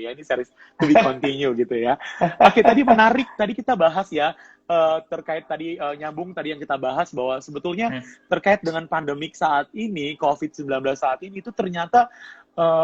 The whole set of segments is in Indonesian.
gitu ya. Ini series to be continue gitu ya. Oke, tadi menarik, tadi kita bahas ya, terkait tadi nyambung tadi yang kita bahas bahwa sebetulnya terkait dengan pandemik saat ini, COVID-19 saat ini itu ternyata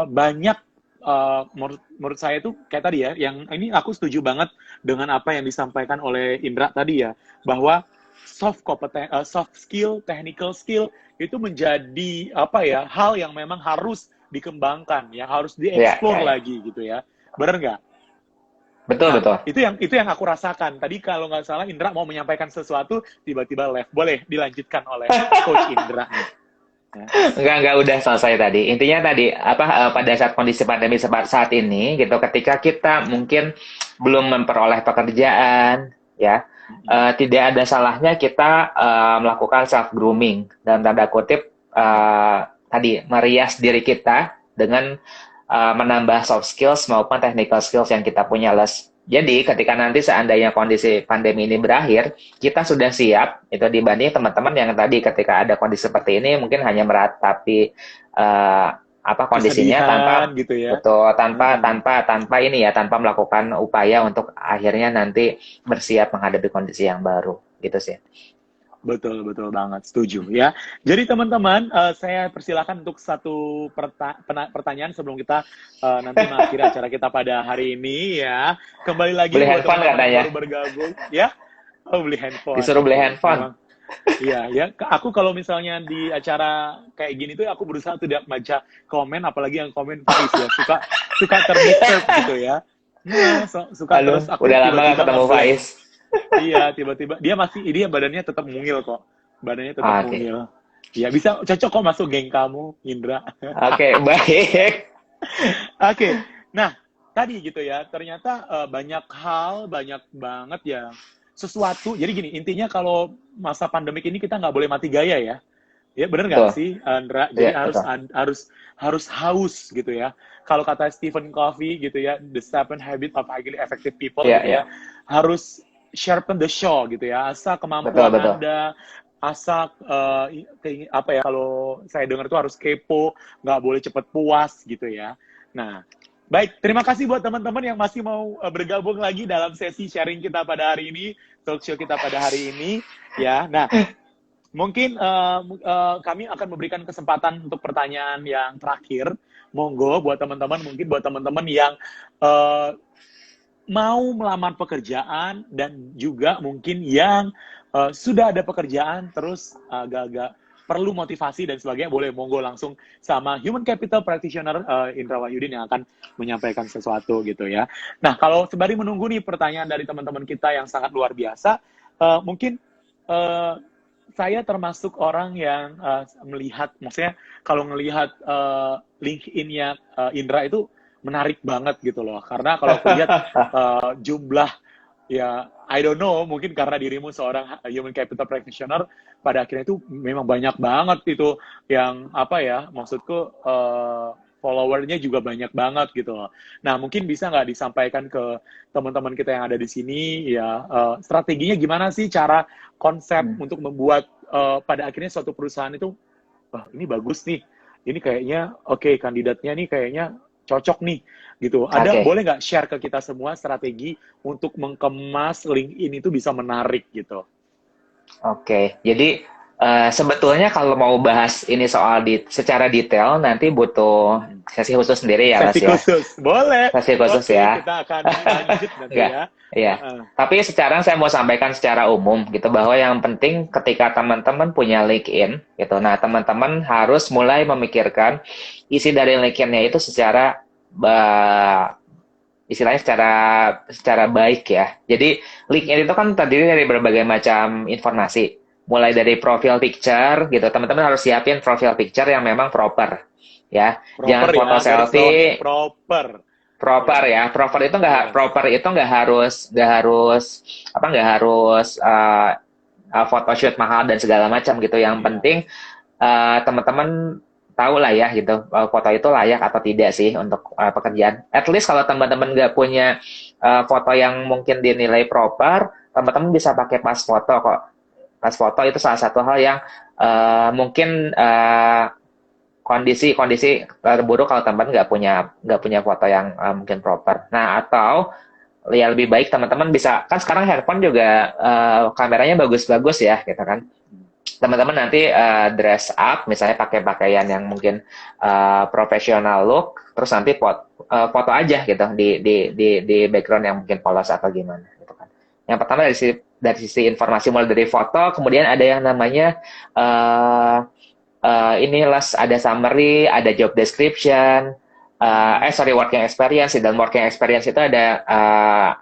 banyak menurut saya itu kayak tadi ya, yang ini aku setuju banget dengan apa yang disampaikan oleh Indra tadi ya, bahwa soft skill, technical skill itu menjadi apa ya, hal yang memang harus dikembangkan, yang harus dieksplor lagi gitu ya, benar nggak? Betul, Nah, betul. itu yang aku rasakan. Tadi kalau nggak salah Indra mau menyampaikan sesuatu, tiba-tiba left. Boleh dilanjutkan oleh Coach Indra nih. Enggak, udah selesai tadi. Intinya tadi, pada saat kondisi pandemi saat ini, gitu, ketika kita mungkin belum memperoleh pekerjaan, ya, tidak ada salahnya kita melakukan self-grooming, dalam tanda kutip, tadi, merias diri kita dengan menambah soft skills maupun technical skills yang kita punya, Les. Jadi, ketika nanti seandainya kondisi pandemi ini berakhir, kita sudah siap, itu dibanding teman-teman yang tadi ketika ada kondisi seperti ini, mungkin hanya meratapi kondisinya Kesedihan tanpa, gitu ya. betul, tanpa ini ya, tanpa melakukan upaya untuk akhirnya nanti bersiap menghadapi kondisi yang baru, gitu sih. Betul banget, setuju ya. Jadi teman-teman, saya persilakan untuk satu pertanyaan sebelum kita nanti mengakhiri acara kita pada hari ini ya. Kembali lagi Beli buat handphone teman-teman yang katanya. baru bergabung ya. Oh, beli handphone. Disuruh beli Oke. handphone. Memang. Iya ya. Aku kalau misalnya di acara kayak gini tuh aku berusaha tidak baca komen, apalagi yang komen Faiz ya. Suka terdisturb gitu ya. Nah, suka Aduh, terus aku udah lama gak tiba-tiba ketemu ngeblank. Faiz. Iya, tiba-tiba dia badannya tetap mungil kok. Badannya tetap Oke. mungil. Iya, bisa cocok kok masuk geng kamu, Indra. Oke, baik. Oke. Nah, tadi gitu ya, ternyata banyak hal, banyak banget ya sesuatu. Jadi gini, intinya kalau masa pandemik ini kita nggak boleh mati gaya ya. Ya bener nggak Betul. sih, Andra? Jadi Iya, harus betul. harus haus gitu ya. Kalau kata Stephen Covey gitu ya, The Seven Habits of Highly Effective People Iya, gitu iya. ya, harus sharpen the saw gitu ya. Asal Betul, kemampuan betul. Anda, asal apa ya, kalau saya dengar itu harus kepo, nggak boleh cepet puas gitu ya. Nah, baik, terima kasih buat teman-teman yang masih mau bergabung lagi dalam sesi sharing kita pada hari ini, talk show kita pada hari ini ya. Nah, mungkin kami akan memberikan kesempatan untuk pertanyaan yang terakhir. Monggo buat teman-teman, mungkin buat teman-teman yang mau melamar pekerjaan dan juga mungkin yang sudah ada pekerjaan terus agak-agak perlu motivasi dan sebagainya, boleh monggo langsung sama Human Capital Practitioner Indra Wahyudin yang akan menyampaikan sesuatu gitu ya. Nah, kalau sembari menunggu nih pertanyaan dari teman-teman kita yang sangat luar biasa, mungkin saya termasuk orang yang melihat, maksudnya kalau melihat LinkedIn-nya Indra itu menarik banget gitu loh. Karena kalau aku lihat jumlah, ya I don't know, mungkin karena dirimu seorang human capital practitioner, pada akhirnya itu memang banyak banget itu yang apa ya, maksudku followernya juga banyak banget gitu loh. Nah, mungkin bisa nggak disampaikan ke teman-teman kita yang ada di sini ya, strateginya gimana sih, cara konsep untuk membuat pada akhirnya suatu perusahaan itu, wah ini bagus nih, ini kayaknya oke, kandidatnya nih kayaknya cocok nih gitu. Ada, Oke. boleh nggak share ke kita semua strategi untuk mengemas LinkedIn itu bisa menarik gitu? Oke, jadi sebetulnya kalau mau bahas ini secara detail nanti butuh sesi khusus sendiri ya, Sesi Las ya. khusus, boleh. Sesi khusus Oke, ya. kita akan lanjut nanti Enggak, ya. iya. Tapi sekarang saya mau sampaikan secara umum gitu, bahwa yang penting ketika teman-teman punya LinkedIn gitu, nah teman-teman harus mulai memikirkan isi dari LinkedIn-nya itu secara istilahnya secara baik ya. Jadi LinkedIn itu kan terdiri dari berbagai macam informasi. Mulai dari profile picture gitu, teman-teman harus siapin profile picture yang memang proper ya. Jangan Proper ya, foto garis bawahi selfie. proper. Proper Ya, ya, yes. proper itu nggak harus photoshoot mahal dan segala macam gitu. Yang Iya. penting teman-teman tahu lah ya gitu, foto itu layak atau tidak sih untuk pekerjaan. At least kalau teman-teman nggak punya foto yang mungkin dinilai proper, teman-teman bisa pakai pas foto kok. Pas foto itu salah satu hal yang mungkin kondisi terburuk kalau teman nggak punya foto yang mungkin proper. Nah, atau ya lebih baik teman-teman bisa, kan sekarang handphone juga kameranya bagus-bagus ya gitu kan. Teman-teman nanti dress up, misalnya pakai pakaian yang mungkin profesional look, terus nanti foto aja gitu di background yang mungkin polos atau gimana gitu kan. Yang pertama dari sisi informasi, mulai dari foto, kemudian ada yang namanya ada summary, ada job description, working experience. Dan working experience itu ada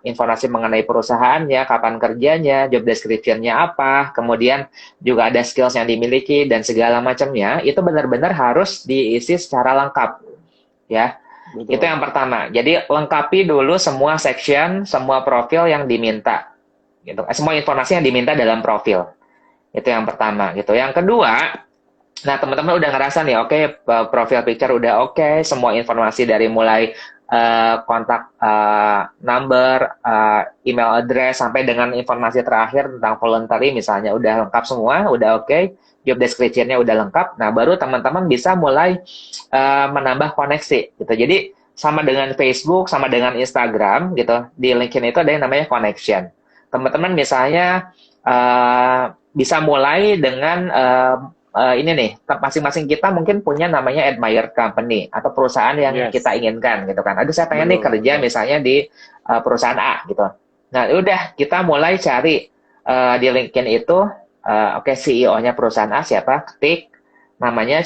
informasi mengenai perusahaannya, kapan kerjanya, job description-nya apa, kemudian juga ada skills yang dimiliki dan segala macamnya. Itu benar-benar harus diisi secara lengkap, ya. Betul. Itu yang pertama. Jadi lengkapi dulu semua section, semua profil yang diminta, gitu. Semua informasi yang diminta dalam profil. Itu yang pertama, gitu. Yang kedua, nah, teman-teman udah ngerasa nih, oke, profile picture udah oke, semua informasi dari mulai kontak number, email address, sampai dengan informasi terakhir tentang voluntary misalnya udah lengkap semua, udah oke, job description-nya udah lengkap. Nah, baru teman-teman bisa mulai menambah koneksi, gitu. Jadi, sama dengan Facebook, sama dengan Instagram, gitu, di LinkedIn itu ada yang namanya connection. Teman-teman misalnya bisa mulai dengan ini nih, masing-masing kita mungkin punya namanya admired company atau perusahaan yang kita inginkan gitu kan. Aduh, saya pengen nih kerja misalnya di perusahaan A gitu. Nah, udah kita mulai cari di LinkedIn itu, oke, CEO-nya perusahaan A siapa? Ketik namanya,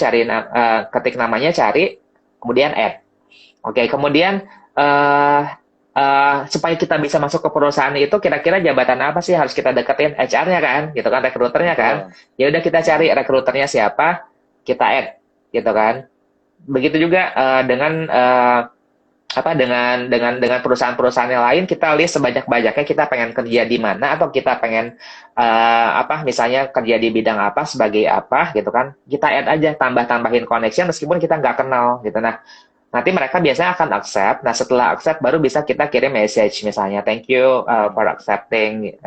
ketik namanya, cari, kemudian add. Oke, kemudian supaya kita bisa masuk ke perusahaan itu, kira-kira jabatan apa sih harus kita deketin? HR-nya kan, gitu kan, rekruternya kan. Ya udah, kita cari rekruternya siapa, kita add, gitu kan. Begitu juga dengan perusahaan-perusahaan yang lain, kita list sebanyak-banyaknya kita pengen kerja di mana, atau kita pengen misalnya kerja di bidang apa, sebagai apa, gitu kan. Kita add aja, tambahin connection meskipun kita nggak kenal, gitu. Nah, nanti mereka biasanya akan accept. Nah, setelah accept baru bisa kita kirim message misalnya, thank you for accepting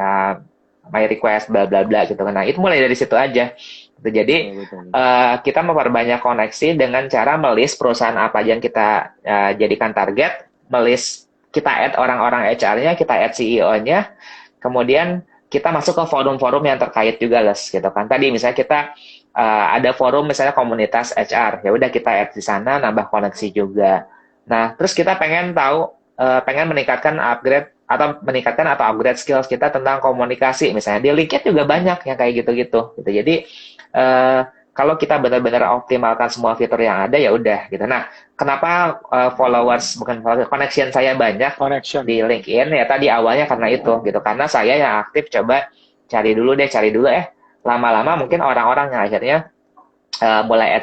my request, bla bla bla, gitu. Nah, itu mulai dari situ aja. Jadi kita memperbanyak koneksi dengan cara melist perusahaan apa aja yang kita jadikan target, melist, kita add orang-orang HR-nya, kita add CEO-nya, kemudian kita masuk ke forum-forum yang terkait juga, Les, gitu kan. Tadi misalnya kita ada forum misalnya komunitas HR, ya udah kita add di sana, nambah koneksi juga. Nah, terus kita pengen meningkatkan atau upgrade skills kita tentang komunikasi, misalnya di LinkedIn juga banyak yang kayak gitu-gitu. Gitu. Jadi kalau kita benar-benar optimalkan semua fitur yang ada, ya udah gitu. Nah, kenapa connection saya banyak di LinkedIn ya tadi awalnya karena itu gitu, karena saya yang aktif coba cari dulu, lama-lama mungkin orang-orang yang akhirnya mulai add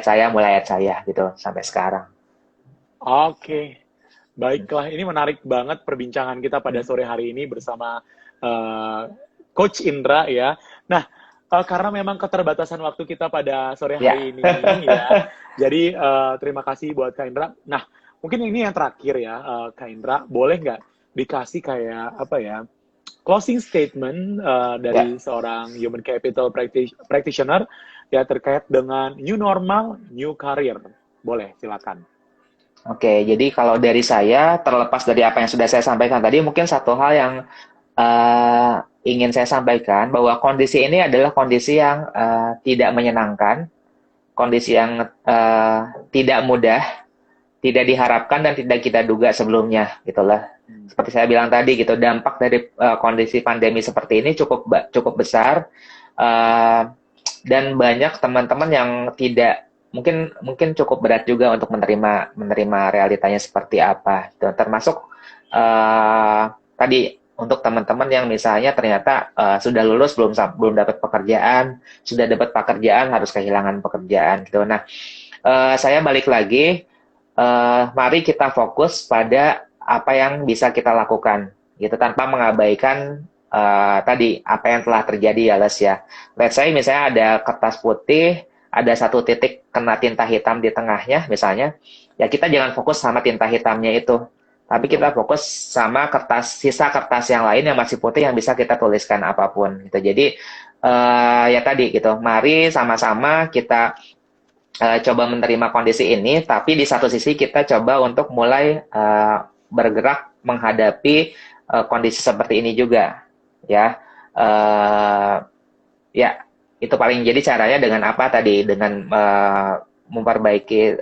saya gitu sampai sekarang. Oke, baiklah, ini menarik banget perbincangan kita pada sore hari ini bersama Coach Indra ya. Nah, karena memang keterbatasan waktu kita pada sore hari ini ya, jadi terima kasih buat Kak Indra. Nah, mungkin ini yang terakhir ya, Kak Indra, boleh nggak dikasih kayak closing statement dari seorang human capital practitioner ya terkait dengan new normal, new career. Boleh, silakan. Oke, jadi kalau dari saya, terlepas dari apa yang sudah saya sampaikan tadi, mungkin satu hal yang ingin saya sampaikan, bahwa kondisi ini adalah kondisi yang tidak menyenangkan, kondisi yang tidak mudah, tidak diharapkan dan tidak kita duga sebelumnya, gitulah. Seperti saya bilang tadi, gitu, dampak dari kondisi pandemi seperti ini cukup besar, dan banyak teman-teman yang tidak mungkin cukup berat juga untuk menerima realitanya seperti apa. Gitu. Termasuk tadi untuk teman-teman yang misalnya ternyata sudah lulus belum dapat pekerjaan, sudah dapat pekerjaan harus kehilangan pekerjaan. Gitu. Nah, saya balik lagi. Mari kita fokus pada apa yang bisa kita lakukan, gitu, tanpa mengabaikan tadi apa yang telah terjadi ya, Les ya. Let's say misalnya ada kertas putih, ada satu titik kena tinta hitam di tengahnya misalnya, ya kita jangan fokus sama tinta hitamnya itu, tapi kita fokus sama sisa kertas yang lain yang masih putih yang bisa kita tuliskan apapun, gitu. Jadi ya tadi gitu, mari sama-sama kita coba menerima kondisi ini, tapi di satu sisi kita coba untuk mulai bergerak menghadapi kondisi seperti ini juga, ya. Ya, itu paling jadi caranya dengan apa tadi? Dengan memperbaiki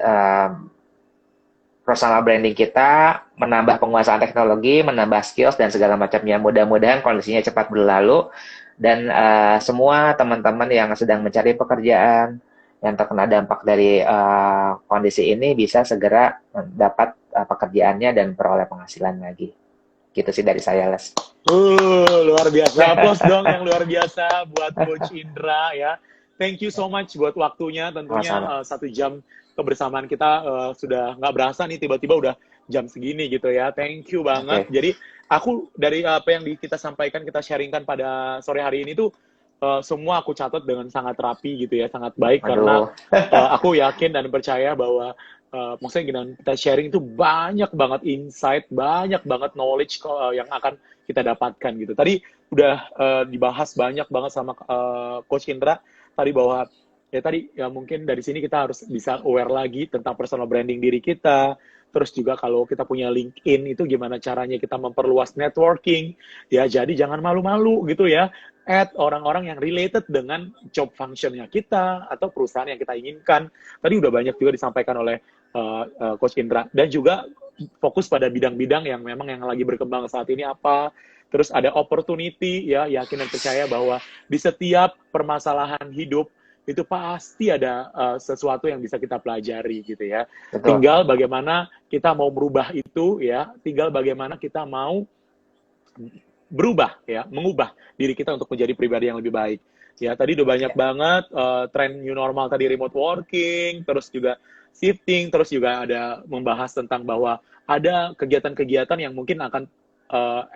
personal branding kita, menambah penguasaan teknologi, menambah skills dan segala macamnya. Mudah-mudahan kondisinya cepat berlalu dan semua teman-teman yang sedang mencari pekerjaan yang terkena dampak dari kondisi ini bisa segera dapat pekerjaannya dan peroleh penghasilan lagi. Gitu sih dari saya, Les. Luar biasa. Applause dong yang luar biasa buat Coach Indra ya. Thank you so much buat waktunya. Tentunya 1 jam kebersamaan kita sudah nggak berasa nih, tiba-tiba udah jam segini gitu ya. Thank you banget. Jadi aku dari apa yang kita sampaikan, kita sharingkan pada sore hari ini tuh semua aku catat dengan sangat rapi gitu ya, sangat baik. Karena aku yakin dan percaya bahwa maksudnya gini, kita sharing itu banyak banget insight, banyak banget knowledge yang akan kita dapatkan gitu. Tadi udah dibahas banyak banget sama Coach Indra tadi bahwa ya tadi ya mungkin dari sini kita harus bisa aware lagi tentang personal branding diri kita. Terus juga kalau kita punya LinkedIn itu gimana caranya kita memperluas networking ya. Jadi jangan malu-malu gitu ya, add orang-orang yang related dengan job functionnya kita atau perusahaan yang kita inginkan. Tadi udah banyak juga disampaikan oleh Coach Indra. Dan juga fokus pada bidang-bidang yang memang yang lagi berkembang saat ini apa. Terus ada opportunity ya, yakin dan percaya bahwa di setiap permasalahan hidup itu pasti ada sesuatu yang bisa kita pelajari gitu ya. Betul. Tinggal bagaimana kita mau merubah itu ya, tinggal bagaimana kita mau berubah ya, mengubah diri kita untuk menjadi pribadi yang lebih baik. Ya, tadi udah banyak banget tren new normal tadi, remote working, terus juga shifting, terus juga ada membahas tentang bahwa ada kegiatan-kegiatan yang mungkin akan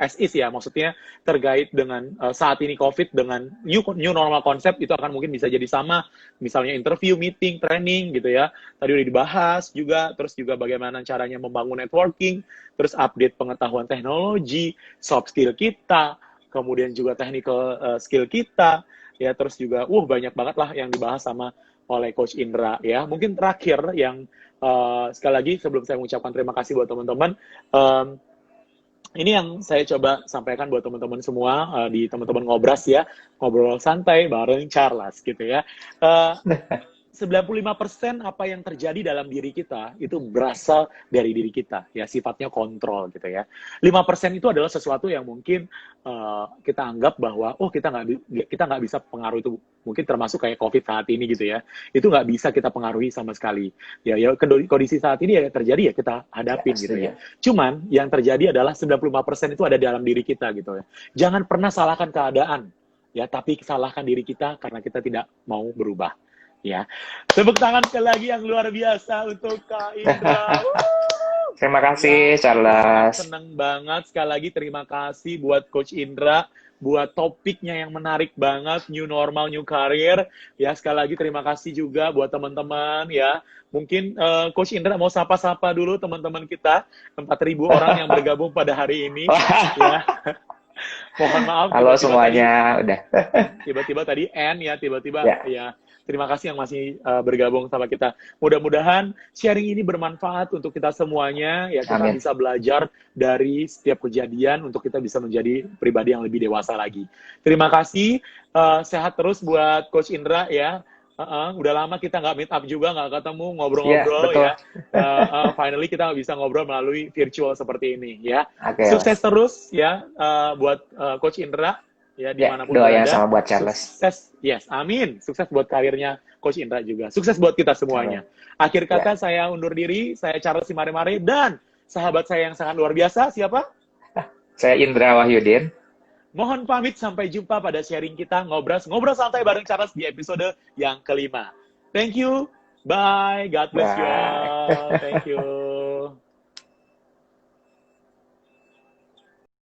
as is ya, maksudnya terkait dengan saat ini COVID dengan new normal konsep itu akan mungkin bisa jadi sama, misalnya interview, meeting, training gitu ya. Tadi udah dibahas juga, terus juga bagaimana caranya membangun networking, terus update pengetahuan teknologi, soft skill kita, kemudian juga technical skill kita, ya terus juga banyak banget lah yang dibahas sama oleh Coach Indra ya. Mungkin terakhir yang sekali lagi sebelum saya mengucapkan terima kasih buat teman-teman, ini yang saya coba sampaikan buat teman-teman semua di teman-teman ngobras ya, ngobrol santai bareng Charles gitu ya. 95% apa yang terjadi dalam diri kita itu berasal dari diri kita ya, sifatnya kontrol gitu ya. 5% itu adalah sesuatu yang mungkin kita anggap bahwa kita nggak bisa pengaruh itu, mungkin termasuk kayak COVID saat ini gitu ya. Itu nggak bisa kita pengaruhi sama sekali. Ya kondisi saat ini ya terjadi ya kita hadapin gitu ya. Cuman yang terjadi adalah 95% itu ada dalam diri kita gitu ya. Jangan pernah salahkan keadaan ya, tapi salahkan diri kita karena kita tidak mau berubah. Ya, tepuk tangan sekali lagi yang luar biasa untuk Kak Indra. Terima kasih, Charles. Senang banget, sekali lagi terima kasih buat Coach Indra, buat topiknya yang menarik banget, new normal, new career. Ya, sekali lagi terima kasih juga buat teman-teman ya. Mungkin Coach Indra mau sapa-sapa dulu teman-teman kita, 4.000 orang yang bergabung pada hari ini. Ya. Mohon maaf. Halo semuanya, udah. Tiba-tiba tadi ya, tiba-tiba ya. Terima kasih yang masih bergabung sama kita. Mudah-mudahan sharing ini bermanfaat untuk kita semuanya. Ya, kita bisa belajar dari setiap kejadian untuk kita bisa menjadi pribadi yang lebih dewasa lagi. Terima kasih. Sehat terus buat Coach Indra ya. Udah lama kita nggak meet up juga, nggak ketemu, ngobrol-ngobrol ya. Finally kita bisa ngobrol melalui virtual seperti ini ya. Sukses terus ya buat Coach Indra. Ya, dimanapun doa yang sama buat Charles. Sukses, yes, amin. Sukses buat karirnya Coach Indra juga. Sukses buat kita semuanya. Akhir kata saya undur diri, saya Charles Simare-Mare, dan sahabat saya yang sangat luar biasa, siapa? Saya Indra Wahyudin. Mohon pamit, sampai jumpa pada sharing kita, ngobrol santai bareng Charles di episode yang kelima. Thank you, bye, God bless you all. Thank you.